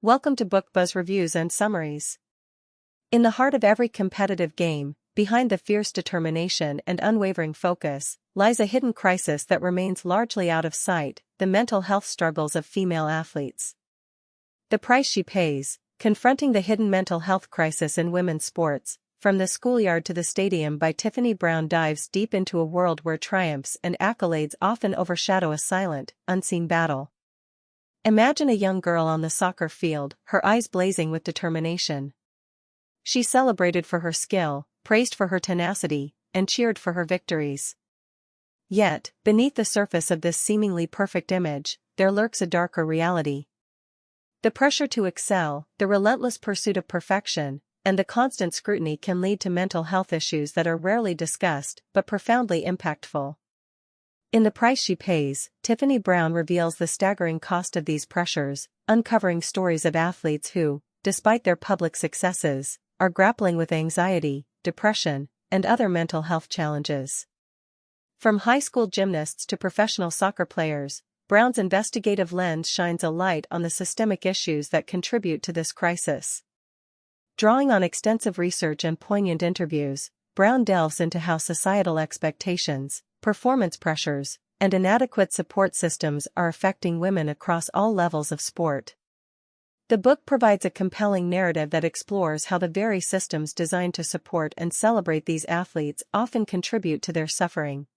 Welcome to Book Buzz Reviews and Summaries. In the heart of every competitive game, behind the fierce determination and unwavering focus, lies a hidden crisis that remains largely out of sight: the mental health struggles of female athletes. The Price She Pays, Confronting the Hidden Mental Health Crisis in Women's Sports, From the Schoolyard to the Stadium by Tiffany Brown dives deep into a world where triumphs and accolades often overshadow a silent, unseen battle. Imagine a young girl on the soccer field, her eyes blazing with determination. She's celebrated for her skill, praised for her tenacity, and cheered for her victories. Yet, beneath the surface of this seemingly perfect image, there lurks a darker reality. The pressure to excel, the relentless pursuit of perfection, and the constant scrutiny can lead to mental health issues that are rarely discussed but profoundly impactful. In The Price She Pays, Tiffany Brown reveals the staggering cost of these pressures, uncovering stories of athletes who, despite their public successes, are grappling with anxiety, depression, and other mental health challenges. From high school gymnasts to professional soccer players, Brown's investigative lens shines a light on the systemic issues that contribute to this crisis. Drawing on extensive research and poignant interviews, Brown delves into how societal expectations, performance pressures, and inadequate support systems are affecting women across all levels of sport. The book provides a compelling narrative that explores how the very systems designed to support and celebrate these athletes often contribute to their suffering.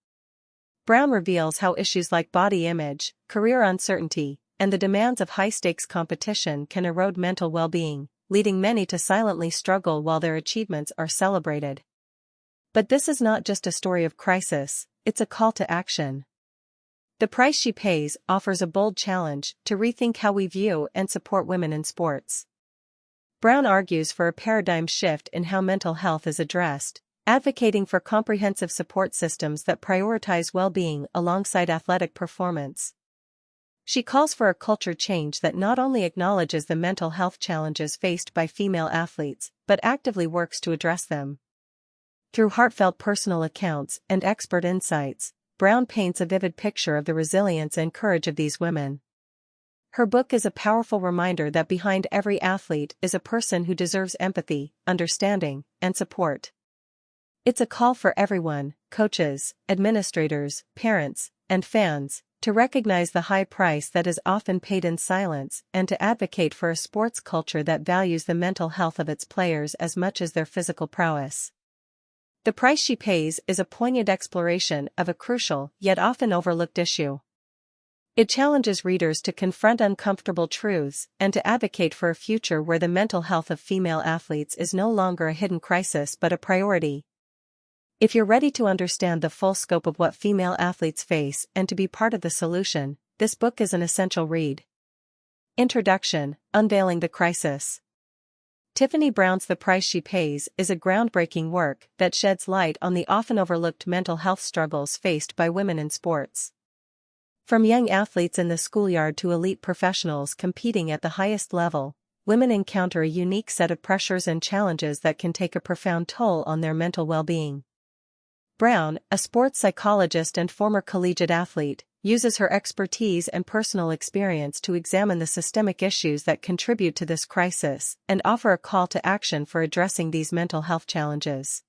Brown reveals how issues like body image, career uncertainty, and the demands of high-stakes competition can erode mental well-being, leading many to silently struggle while their achievements are celebrated. But this is not just a story of crisis, it's a call to action. The Price She Pays offers a bold challenge to rethink how we view and support women in sports. Brown argues for a paradigm shift in how mental health is addressed, advocating for comprehensive support systems that prioritize well-being alongside athletic performance. She calls for a culture change that not only acknowledges the mental health challenges faced by female athletes, but actively works to address them. Through heartfelt personal accounts and expert insights, Brown paints a vivid picture of the resilience and courage of these women. Her book is a powerful reminder that behind every athlete is a person who deserves empathy, understanding, and support. It's a call for everyone, coaches, administrators, parents, and fans, to recognize the high price that is often paid in silence and to advocate for a sports culture that values the mental health of its players as much as their physical prowess. The Price She Pays is a poignant exploration of a crucial yet often overlooked issue. It challenges readers to confront uncomfortable truths and to advocate for a future where the mental health of female athletes is no longer a hidden crisis but a priority. If you're ready to understand the full scope of what female athletes face and to be part of the solution, this book is an essential read. Introduction: Unveiling the Crisis. Tiffany Brown's The Price She Pays is a groundbreaking work that sheds light on the often overlooked mental health struggles faced by women in sports. From young athletes in the schoolyard to elite professionals competing at the highest level, women encounter a unique set of pressures and challenges that can take a profound toll on their mental well-being. Brown, a sports psychologist and former collegiate athlete, uses her expertise and personal experience to examine the systemic issues that contribute to this crisis and offer a call to action for addressing these mental health challenges.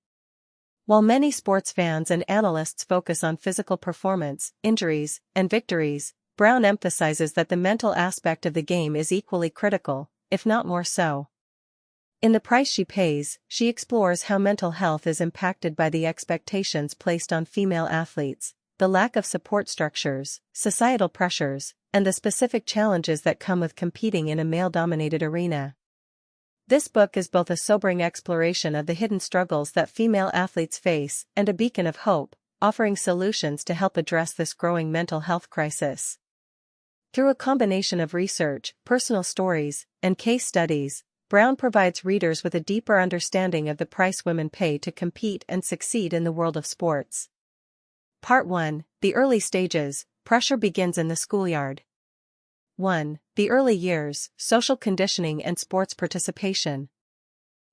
While many sports fans and analysts focus on physical performance, injuries, and victories, Brown emphasizes that the mental aspect of the game is equally critical, if not more so. In The Price She Pays, she explores how mental health is impacted by the expectations placed on female athletes, the lack of support structures, societal pressures, and the specific challenges that come with competing in a male-dominated arena. This book is both a sobering exploration of the hidden struggles that female athletes face and a beacon of hope, offering solutions to help address this growing mental health crisis. Through a combination of research, personal stories, and case studies, Brown provides readers with a deeper understanding of the price women pay to compete and succeed in the world of sports. Part 1: The Early Stages. Pressure begins in the schoolyard. 1. The Early Years, Social Conditioning and Sports Participation.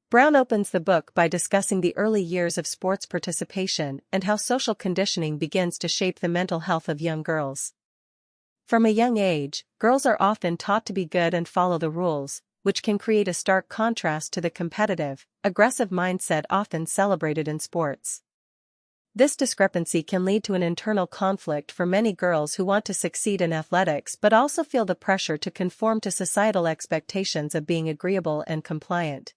Brown opens the book by discussing the early years of sports participation and how social conditioning begins to shape the mental health of young girls. From a young age, girls are often taught to be good and follow the rules, which can create a stark contrast to the competitive, aggressive mindset often celebrated in sports. This discrepancy can lead to an internal conflict for many girls who want to succeed in athletics but also feel the pressure to conform to societal expectations of being agreeable and compliant.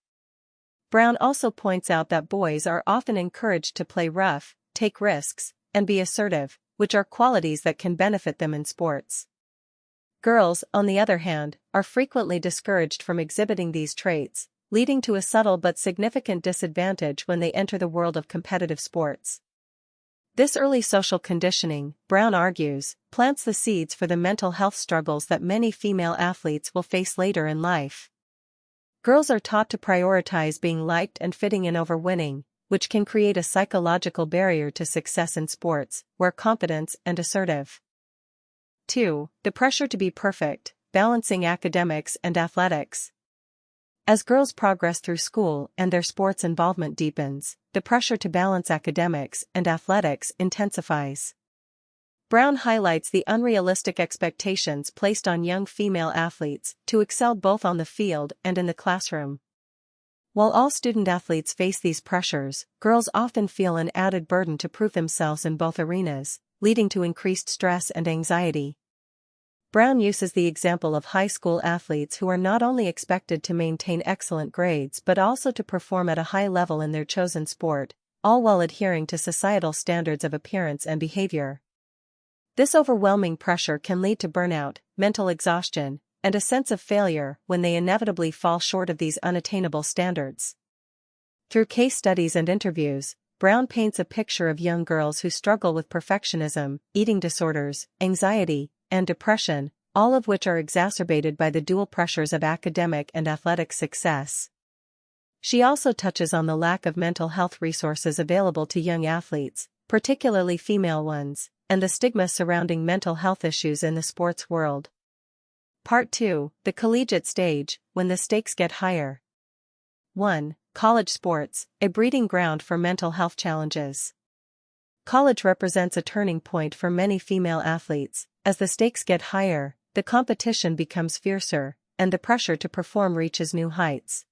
Brown also points out that boys are often encouraged to play rough, take risks, and be assertive, which are qualities that can benefit them in sports. Girls, on the other hand, are frequently discouraged from exhibiting these traits, leading to a subtle but significant disadvantage when they enter the world of competitive sports. This early social conditioning, Brown argues, plants the seeds for the mental health struggles that many female athletes will face later in life. Girls are taught to prioritize being liked and fitting in over winning, which can create a psychological barrier to success in sports, where confidence and assertive. 2. The pressure to be perfect, balancing academics and athletics. As girls progress through school and their sports involvement deepens, the pressure to balance academics and athletics intensifies. Brown highlights the unrealistic expectations placed on young female athletes to excel both on the field and in the classroom. While all student athletes face these pressures, girls often feel an added burden to prove themselves in both arenas, leading to increased stress and anxiety. Brown uses the example of high school athletes who are not only expected to maintain excellent grades but also to perform at a high level in their chosen sport, all while adhering to societal standards of appearance and behavior. This overwhelming pressure can lead to burnout, mental exhaustion, and a sense of failure when they inevitably fall short of these unattainable standards. Through case studies and interviews, Brown paints a picture of young girls who struggle with perfectionism, eating disorders, anxiety, and depression, all of which are exacerbated by the dual pressures of academic and athletic success. She also touches on the lack of mental health resources available to young athletes, particularly female ones, and the stigma surrounding mental health issues in the sports world. Part 2. The collegiate stage, when the stakes get higher. 1. College sports, a breeding ground for mental health challenges. College represents a turning point for many female athletes. As the stakes get higher, the competition becomes fiercer, and the pressure to perform reaches new heights.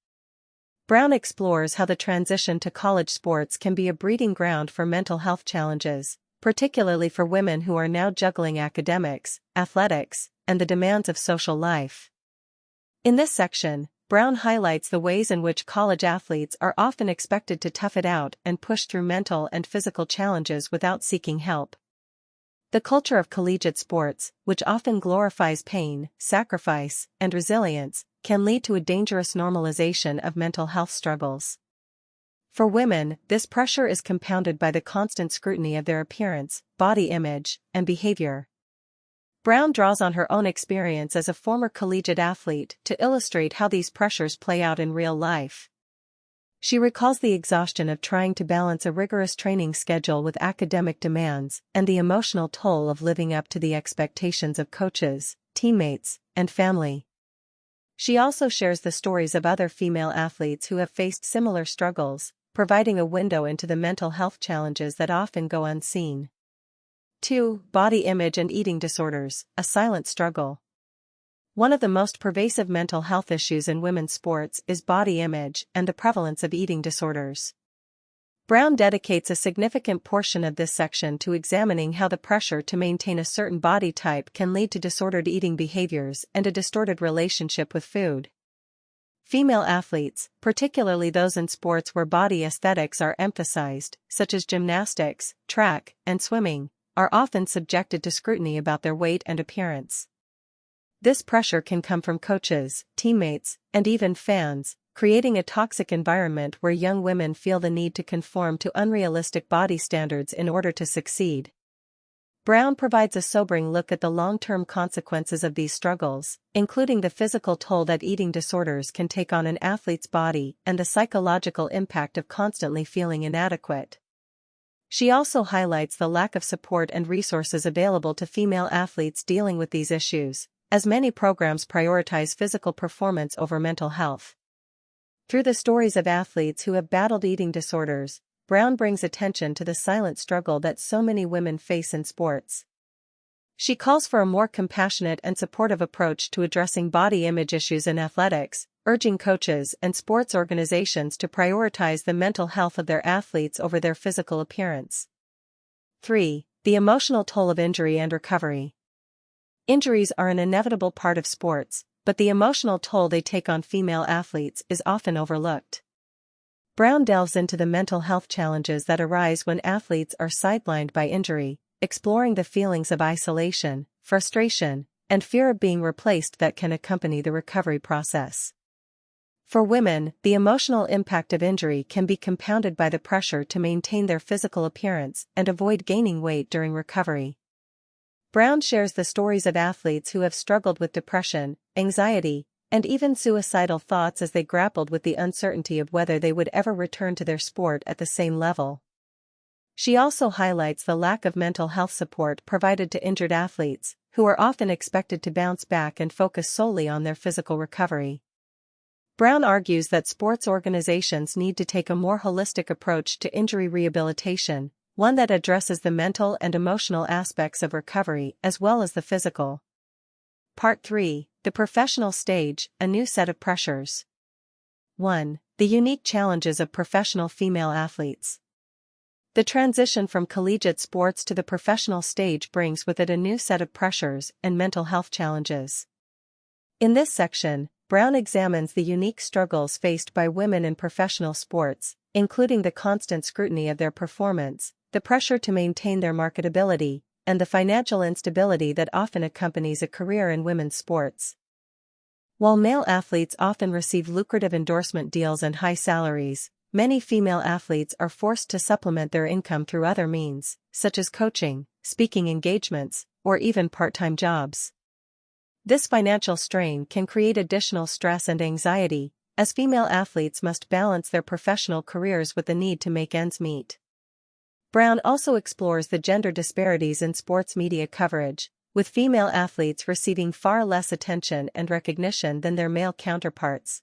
Brown explores how the transition to college sports can be a breeding ground for mental health challenges, particularly for women who are now juggling academics, athletics, and the demands of social life. In this section, Brown highlights the ways in which college athletes are often expected to tough it out and push through mental and physical challenges without seeking help. The culture of collegiate sports, which often glorifies pain, sacrifice, and resilience, can lead to a dangerous normalization of mental health struggles. For women, this pressure is compounded by the constant scrutiny of their appearance, body image, and behavior. Brown draws on her own experience as a former collegiate athlete to illustrate how these pressures play out in real life. She recalls the exhaustion of trying to balance a rigorous training schedule with academic demands and the emotional toll of living up to the expectations of coaches, teammates, and family. She also shares the stories of other female athletes who have faced similar struggles, providing a window into the mental health challenges that often go unseen. 2. Body image and eating disorders, a silent struggle. One of the most pervasive mental health issues in women's sports is body image and the prevalence of eating disorders. Brown dedicates a significant portion of this section to examining how the pressure to maintain a certain body type can lead to disordered eating behaviors and a distorted relationship with food. Female athletes, particularly those in sports where body aesthetics are emphasized, such as gymnastics, track, and swimming, are often subjected to scrutiny about their weight and appearance. This pressure can come from coaches, teammates, and even fans, creating a toxic environment where young women feel the need to conform to unrealistic body standards in order to succeed. Brown provides a sobering look at the long-term consequences of these struggles, including the physical toll that eating disorders can take on an athlete's body and the psychological impact of constantly feeling inadequate. She also highlights the lack of support and resources available to female athletes dealing with these issues, as many programs prioritize physical performance over mental health. Through the stories of athletes who have battled eating disorders, Brown brings attention to the silent struggle that so many women face in sports. She calls for a more compassionate and supportive approach to addressing body image issues in athletics, urging coaches and sports organizations to prioritize the mental health of their athletes over their physical appearance. 3. The emotional toll of injury and recovery. Injuries are an inevitable part of sports, but the emotional toll they take on female athletes is often overlooked. Brown delves into the mental health challenges that arise when athletes are sidelined by injury, exploring the feelings of isolation, frustration, and fear of being replaced that can accompany the recovery process. For women, the emotional impact of injury can be compounded by the pressure to maintain their physical appearance and avoid gaining weight during recovery. Brown shares the stories of athletes who have struggled with depression, anxiety, and even suicidal thoughts as they grappled with the uncertainty of whether they would ever return to their sport at the same level. She also highlights the lack of mental health support provided to injured athletes, who are often expected to bounce back and focus solely on their physical recovery. Brown argues that sports organizations need to take a more holistic approach to injury rehabilitation, one that addresses the mental and emotional aspects of recovery as well as the physical. Part 3. The professional stage, a new set of pressures. 1. The unique challenges of professional female athletes. The transition from collegiate sports to the professional stage brings with it a new set of pressures and mental health challenges. In this section, Brown examines the unique struggles faced by women in professional sports, including the constant scrutiny of their performance, the pressure to maintain their marketability, and the financial instability that often accompanies a career in women's sports. While male athletes often receive lucrative endorsement deals and high salaries, many female athletes are forced to supplement their income through other means, such as coaching, speaking engagements, or even part-time jobs. This financial strain can create additional stress and anxiety, as female athletes must balance their professional careers with the need to make ends meet. Brown also explores the gender disparities in sports media coverage, with female athletes receiving far less attention and recognition than their male counterparts.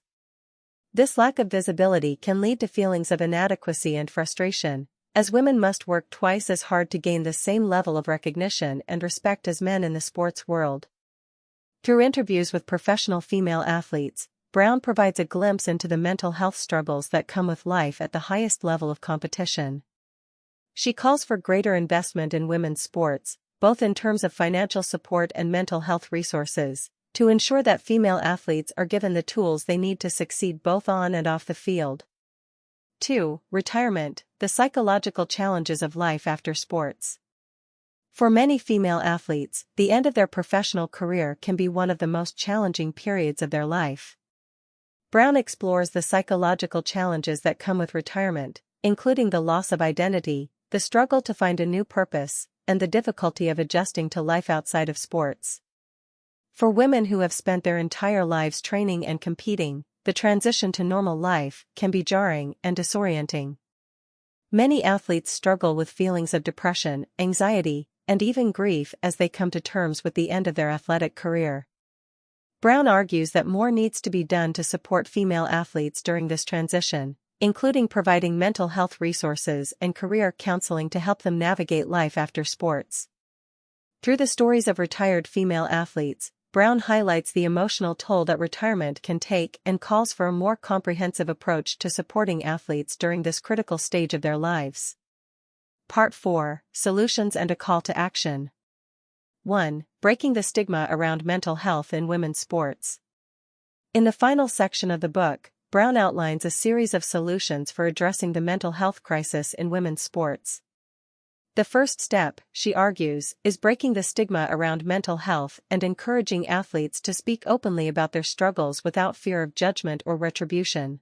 This lack of visibility can lead to feelings of inadequacy and frustration, as women must work twice as hard to gain the same level of recognition and respect as men in the sports world. Through interviews with professional female athletes, Brown provides a glimpse into the mental health struggles that come with life at the highest level of competition. She calls for greater investment in women's sports, both in terms of financial support and mental health resources, to ensure that female athletes are given the tools they need to succeed both on and off the field. 2. Retirement, the psychological challenges of life after sports. For many female athletes, the end of their professional career can be one of the most challenging periods of their life. Brown explores the psychological challenges that come with retirement, including the loss of identity, the struggle to find a new purpose, and the difficulty of adjusting to life outside of sports. For women who have spent their entire lives training and competing, the transition to normal life can be jarring and disorienting. Many athletes struggle with feelings of depression, anxiety, and even grief as they come to terms with the end of their athletic career. Brown argues that more needs to be done to support female athletes during this transition, including providing mental health resources and career counseling to help them navigate life after sports. Through the stories of retired female athletes, Brown highlights the emotional toll that retirement can take and calls for a more comprehensive approach to supporting athletes during this critical stage of their lives. Part 4. Solutions and a Call to Action. 1. Breaking the stigma around mental health in women's sports. In the final section of the book, Brown outlines a series of solutions for addressing the mental health crisis in women's sports. The first step, she argues, is breaking the stigma around mental health and encouraging athletes to speak openly about their struggles without fear of judgment or retribution.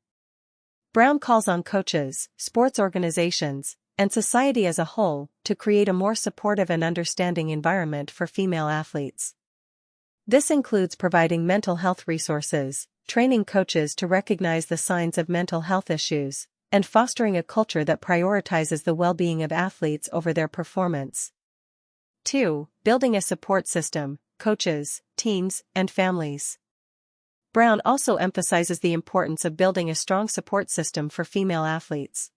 Brown calls on coaches, sports organizations, and society as a whole to create a more supportive and understanding environment for female athletes. This includes providing mental health resources, training coaches to recognize the signs of mental health issues, and fostering a culture that prioritizes the well-being of athletes over their performance. 2. Building a support system, coaches, teams, and families. Brown also emphasizes the importance of building a strong support system for female athletes.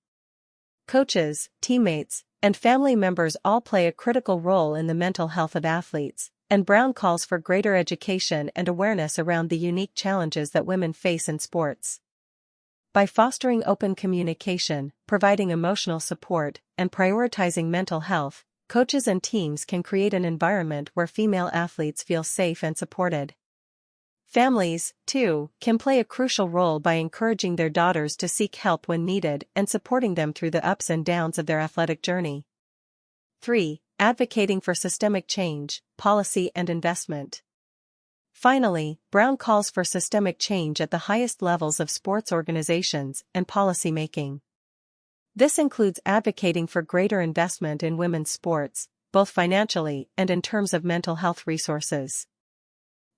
Coaches, teammates, and family members all play a critical role in the mental health of athletes, and Brown calls for greater education and awareness around the unique challenges that women face in sports. By fostering open communication, providing emotional support, and prioritizing mental health, coaches and teams can create an environment where female athletes feel safe and supported. Families, too, can play a crucial role by encouraging their daughters to seek help when needed and supporting them through the ups and downs of their athletic journey. 3. Advocating for systemic change, policy and investment. Finally, Brown calls for systemic change at the highest levels of sports organizations and policy making. This includes advocating for greater investment in women's sports, both financially and in terms of mental health resources.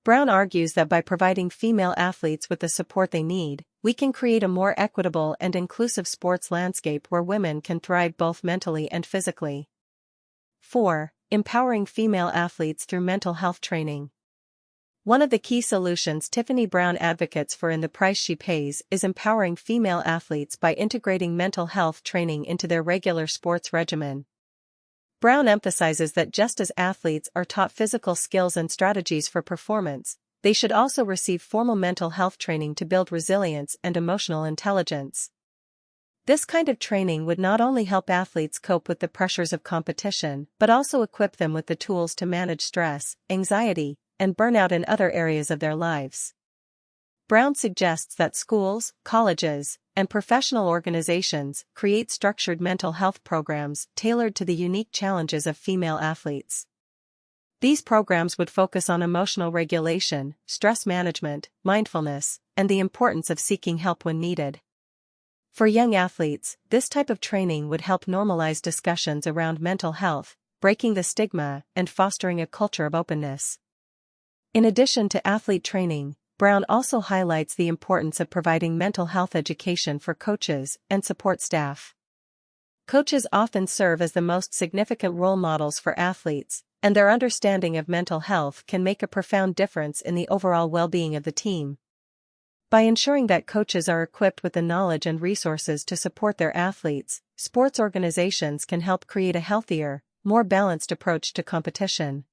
Brown argues that by providing female athletes with the support they need, we can create a more equitable and inclusive sports landscape where women can thrive both mentally and physically. 4. Empowering female athletes through mental health training. One of the key solutions Tiffany Brown advocates for in The Price She Pays is empowering female athletes by integrating mental health training into their regular sports regimen. Brown emphasizes that just as athletes are taught physical skills and strategies for performance, they should also receive formal mental health training to build resilience and emotional intelligence. This kind of training would not only help athletes cope with the pressures of competition, but also equip them with the tools to manage stress, anxiety, and burnout in other areas of their lives. Brown suggests that schools, colleges, and professional organizations create structured mental health programs tailored to the unique challenges of female athletes. These programs would focus on emotional regulation, stress management, mindfulness, and the importance of seeking help when needed. For young athletes, this type of training would help normalize discussions around mental health, breaking the stigma and fostering a culture of openness. In addition to athlete training, Brown also highlights the importance of providing mental health education for coaches and support staff. Coaches often serve as the most significant role models for athletes, and their understanding of mental health can make a profound difference in the overall well-being of the team. By ensuring that coaches are equipped with the knowledge and resources to support their athletes, sports organizations can help create a healthier, more balanced approach to competition.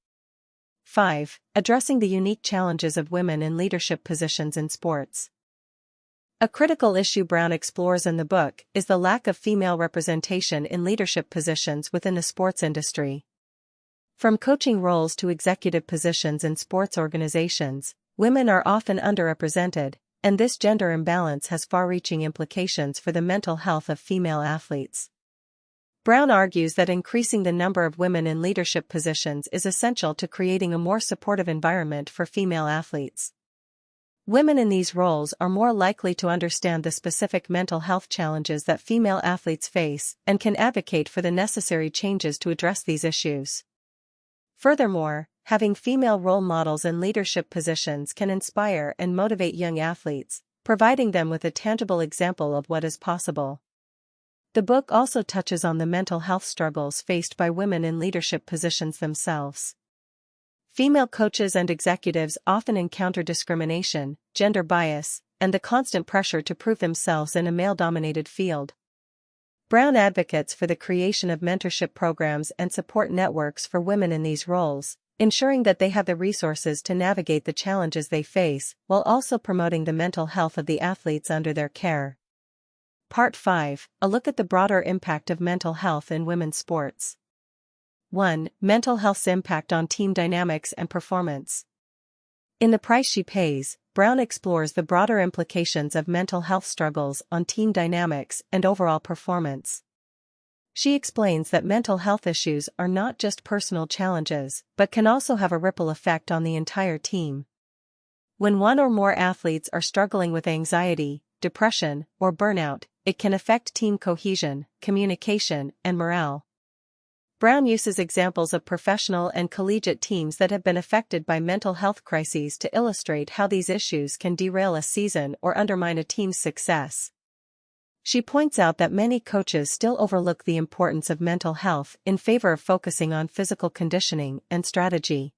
5. Addressing the unique challenges of women in leadership positions in sports. A critical issue Brown explores in the book is the lack of female representation in leadership positions within the sports industry. From coaching roles to executive positions in sports organizations, women are often underrepresented, and this gender imbalance has far-reaching implications for the mental health of female athletes. Brown argues that increasing the number of women in leadership positions is essential to creating a more supportive environment for female athletes. Women in these roles are more likely to understand the specific mental health challenges that female athletes face and can advocate for the necessary changes to address these issues. Furthermore, having female role models in leadership positions can inspire and motivate young athletes, providing them with a tangible example of what is possible. The book also touches on the mental health struggles faced by women in leadership positions themselves. Female coaches and executives often encounter discrimination, gender bias, and the constant pressure to prove themselves in a male-dominated field. Brown advocates for the creation of mentorship programs and support networks for women in these roles, ensuring that they have the resources to navigate the challenges they face while also promoting the mental health of the athletes under their care. Part 5. A look at the broader impact of mental health in women's sports. 1. Mental health's impact on team dynamics and performance. In The Price She Pays, Brown explores the broader implications of mental health struggles on team dynamics and overall performance. She explains that mental health issues are not just personal challenges, but can also have a ripple effect on the entire team. When one or more athletes are struggling with anxiety, depression, or burnout, it can affect team cohesion, communication, and morale. Brown uses examples of professional and collegiate teams that have been affected by mental health crises to illustrate how these issues can derail a season or undermine a team's success. She points out that many coaches still overlook the importance of mental health in favor of focusing on physical conditioning and strategy.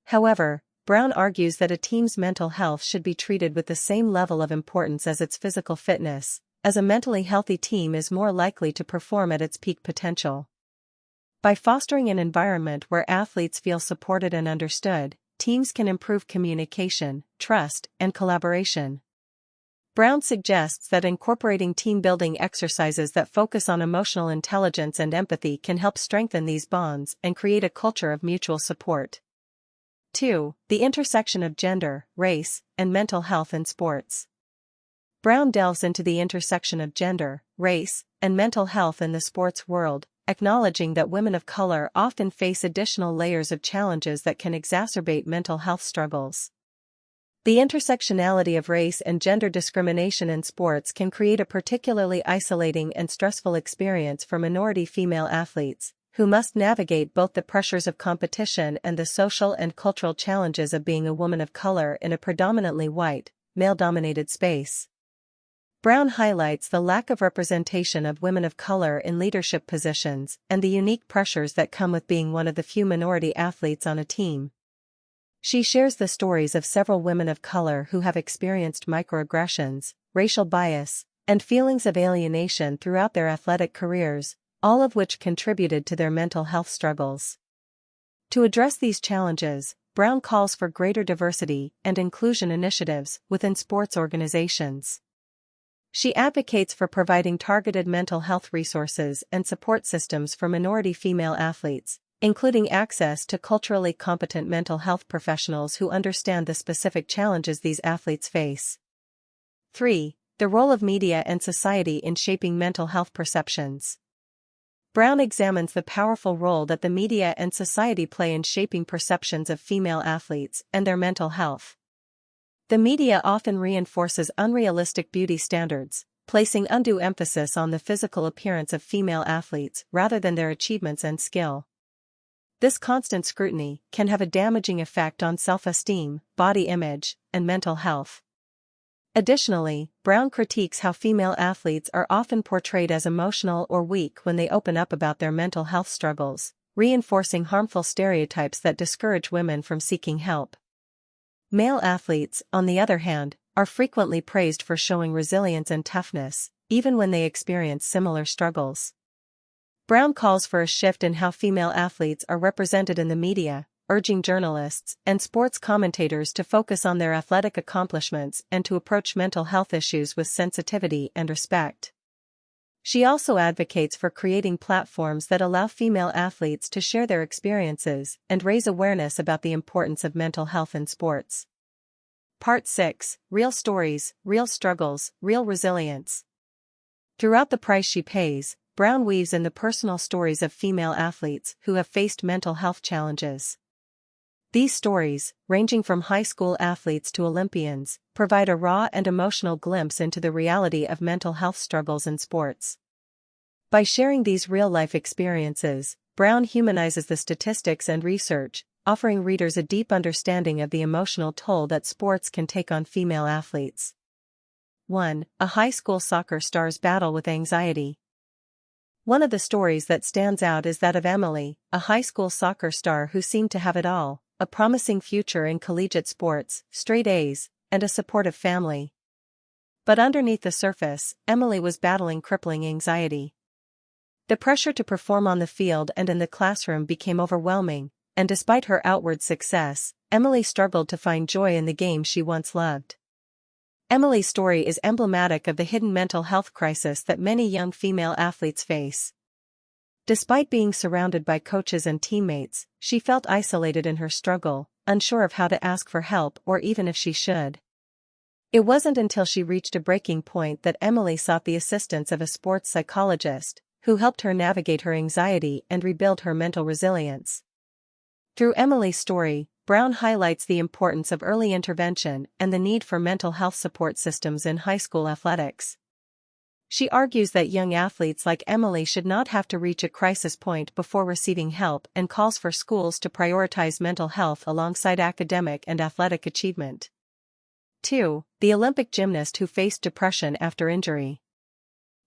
However, Brown argues that a team's mental health should be treated with the same level of importance as its physical fitness, as a mentally healthy team is more likely to perform at its peak potential. By fostering an environment where athletes feel supported and understood, teams can improve communication, trust, and collaboration. Brown suggests that incorporating team-building exercises that focus on emotional intelligence and empathy can help strengthen these bonds and create a culture of mutual support. 2. The intersection of gender, race, and mental health in sports. Brown delves into the intersection of gender, race, and mental health in the sports world, acknowledging that women of color often face additional layers of challenges that can exacerbate mental health struggles. The intersectionality of race and gender discrimination in sports can create a particularly isolating and stressful experience for minority female athletes, who must navigate both the pressures of competition and the social and cultural challenges of being a woman of color in a predominantly white, male-dominated space. Brown highlights the lack of representation of women of color in leadership positions and the unique pressures that come with being one of the few minority athletes on a team. She shares the stories of several women of color who have experienced microaggressions, racial bias, and feelings of alienation throughout their athletic careers, all of which contributed to their mental health struggles. To address these challenges, Brown calls for greater diversity and inclusion initiatives within sports organizations. She advocates for providing targeted mental health resources and support systems for minority female athletes, including access to culturally competent mental health professionals who understand the specific challenges these athletes face. 3. The role of media and society in shaping mental health perceptions. Brown examines the powerful role that the media and society play in shaping perceptions of female athletes and their mental health. The media often reinforces unrealistic beauty standards, placing undue emphasis on the physical appearance of female athletes rather than their achievements and skill. This constant scrutiny can have a damaging effect on self-esteem, body image, and mental health. Additionally, Brown critiques how female athletes are often portrayed as emotional or weak when they open up about their mental health struggles, reinforcing harmful stereotypes that discourage women from seeking help. Male athletes, on the other hand, are frequently praised for showing resilience and toughness, even when they experience similar struggles. Brown calls for a shift in how female athletes are represented in the media, urging journalists and sports commentators to focus on their athletic accomplishments and to approach mental health issues with sensitivity and respect. She also advocates for creating platforms that allow female athletes to share their experiences and raise awareness about the importance of mental health in sports. Part 6: Real Stories, Real Struggles, Real Resilience. Throughout The Price She Pays, Brown weaves in the personal stories of female athletes who have faced mental health challenges. These stories, ranging from high school athletes to Olympians, provide a raw and emotional glimpse into the reality of mental health struggles in sports. By sharing these real-life experiences, Brown humanizes the statistics and research, offering readers a deep understanding of the emotional toll that sports can take on female athletes. 1. A high school soccer star's battle with anxiety. One of the stories that stands out is that of Emily, a high school soccer star who seemed to have it all: a promising future in collegiate sports, straight A's, and a supportive family. But underneath the surface, Emily was battling crippling anxiety. The pressure to perform on the field and in the classroom became overwhelming, and despite her outward success, Emily struggled to find joy in the game she once loved. Emily's story is emblematic of the hidden mental health crisis that many young female athletes face. Despite being surrounded by coaches and teammates, she felt isolated in her struggle, unsure of how to ask for help or even if she should. It wasn't until she reached a breaking point that Emily sought the assistance of a sports psychologist, who helped her navigate her anxiety and rebuild her mental resilience. Through Emily's story, Brown highlights the importance of early intervention and the need for mental health support systems in high school athletics. She argues that young athletes like Emily should not have to reach a crisis point before receiving help and calls for schools to prioritize mental health alongside academic and athletic achievement. 2. The Olympic gymnast who faced depression after injury.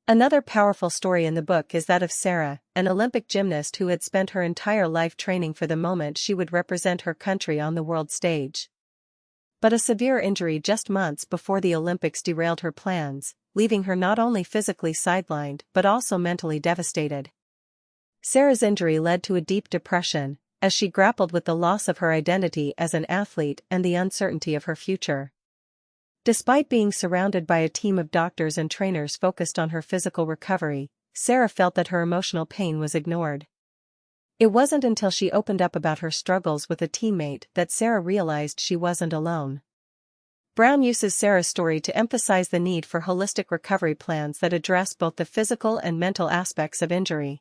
Another powerful story in the book is that of Sarah, an Olympic gymnast who had spent her entire life training for the moment she would represent her country on the world stage. But a severe injury just months before the Olympics derailed her plans, leaving her not only physically sidelined but also mentally devastated. Sarah's injury led to a deep depression, as she grappled with the loss of her identity as an athlete and the uncertainty of her future. Despite being surrounded by a team of doctors and trainers focused on her physical recovery, Sarah felt that her emotional pain was ignored. It wasn't until she opened up about her struggles with a teammate that Sarah realized she wasn't alone. Brown uses Sarah's story to emphasize the need for holistic recovery plans that address both the physical and mental aspects of injury.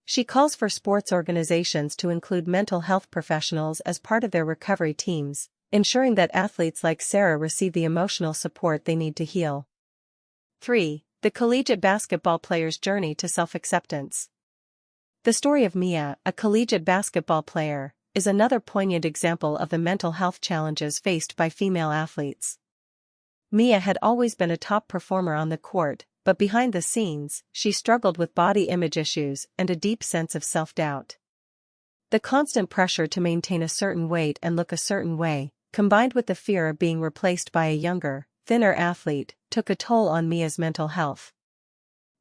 She calls for sports organizations to include mental health professionals as part of their recovery teams, ensuring that athletes like Sarah receive the emotional support they need to heal. 3. The collegiate basketball player's journey to self-acceptance. The story of Mia, a collegiate basketball player, is another poignant example of the mental health challenges faced by female athletes. Mia had always been a top performer on the court, but behind the scenes, she struggled with body image issues and a deep sense of self-doubt. The constant pressure to maintain a certain weight and look a certain way, combined with the fear of being replaced by a younger, thinner athlete, took a toll on Mia's mental health.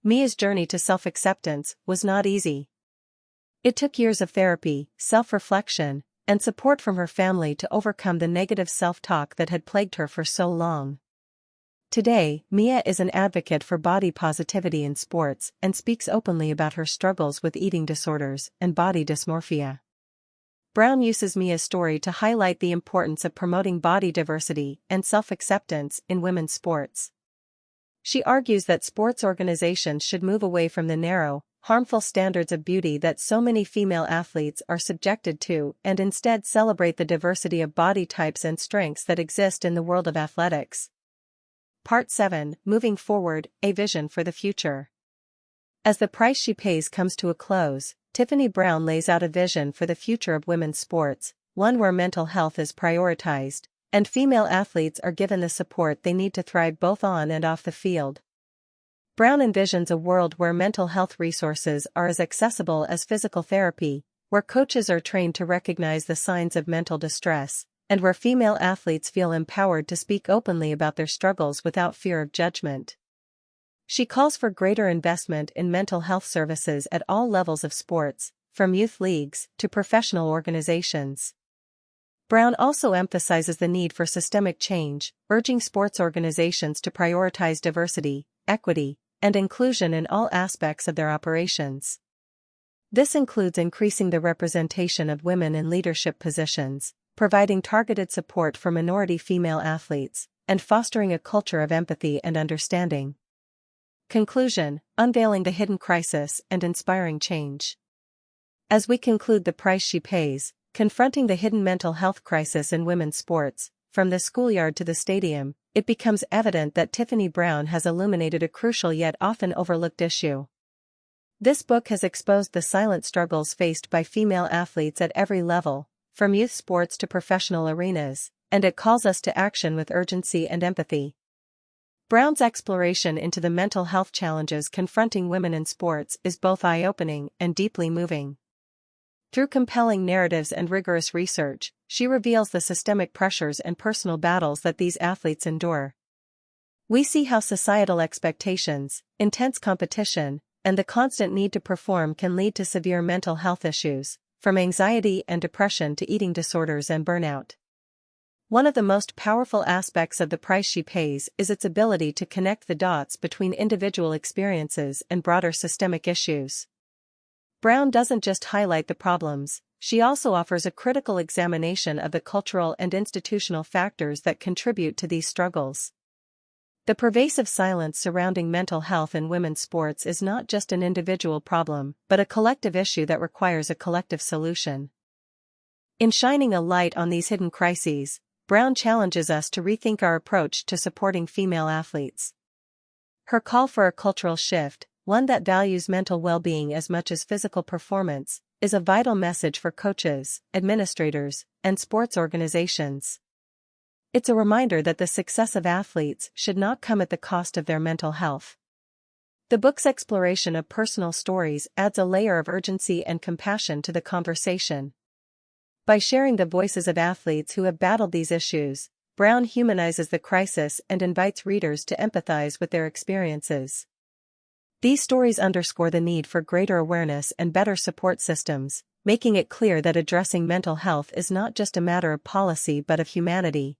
Mia's journey to self-acceptance was not easy. It took years of therapy, self-reflection, and support from her family to overcome the negative self-talk that had plagued her for so long. Today, Mia is an advocate for body positivity in sports and speaks openly about her struggles with eating disorders and body dysmorphia. Brown uses Mia's story to highlight the importance of promoting body diversity and self-acceptance in women's sports. She argues that sports organizations should move away from the narrow, harmful standards of beauty that so many female athletes are subjected to and instead celebrate the diversity of body types and strengths that exist in the world of athletics. Part 7, Moving Forward, A Vision for the Future. As The Price She Pays comes to a close, Tiffany Brown lays out a vision for the future of women's sports, one where mental health is prioritized, and female athletes are given the support they need to thrive both on and off the field. Brown envisions a world where mental health resources are as accessible as physical therapy, where coaches are trained to recognize the signs of mental distress, and where female athletes feel empowered to speak openly about their struggles without fear of judgment. She calls for greater investment in mental health services at all levels of sports, from youth leagues to professional organizations. Brown also emphasizes the need for systemic change, urging sports organizations to prioritize diversity, equity, and inclusion in all aspects of their operations. This includes increasing the representation of women in leadership positions, providing targeted support for minority female athletes, and fostering a culture of empathy and understanding. Conclusion: Unveiling the hidden crisis and inspiring change. As we conclude The Price She Pays, confronting the hidden mental health crisis in women's sports, from the schoolyard to the stadium, it becomes evident that Tiffany Brown has illuminated a crucial yet often overlooked issue. This book has exposed the silent struggles faced by female athletes at every level, from youth sports to professional arenas, and it calls us to action with urgency and empathy. Brown's exploration into the mental health challenges confronting women in sports is both eye-opening and deeply moving. Through compelling narratives and rigorous research, she reveals the systemic pressures and personal battles that these athletes endure. We see how societal expectations, intense competition, and the constant need to perform can lead to severe mental health issues, from anxiety and depression to eating disorders and burnout. One of the most powerful aspects of The Price She Pays is its ability to connect the dots between individual experiences and broader systemic issues. Brown doesn't just highlight the problems, she also offers a critical examination of the cultural and institutional factors that contribute to these struggles. The pervasive silence surrounding mental health in women's sports is not just an individual problem, but a collective issue that requires a collective solution. In shining a light on these hidden crises, Brown challenges us to rethink our approach to supporting female athletes. Her call for a cultural shift, one that values mental well-being as much as physical performance, is a vital message for coaches, administrators, and sports organizations. It's a reminder that the success of athletes should not come at the cost of their mental health. The book's exploration of personal stories adds a layer of urgency and compassion to the conversation. By sharing the voices of athletes who have battled these issues, Brown humanizes the crisis and invites readers to empathize with their experiences. These stories underscore the need for greater awareness and better support systems, making it clear that addressing mental health is not just a matter of policy but of humanity.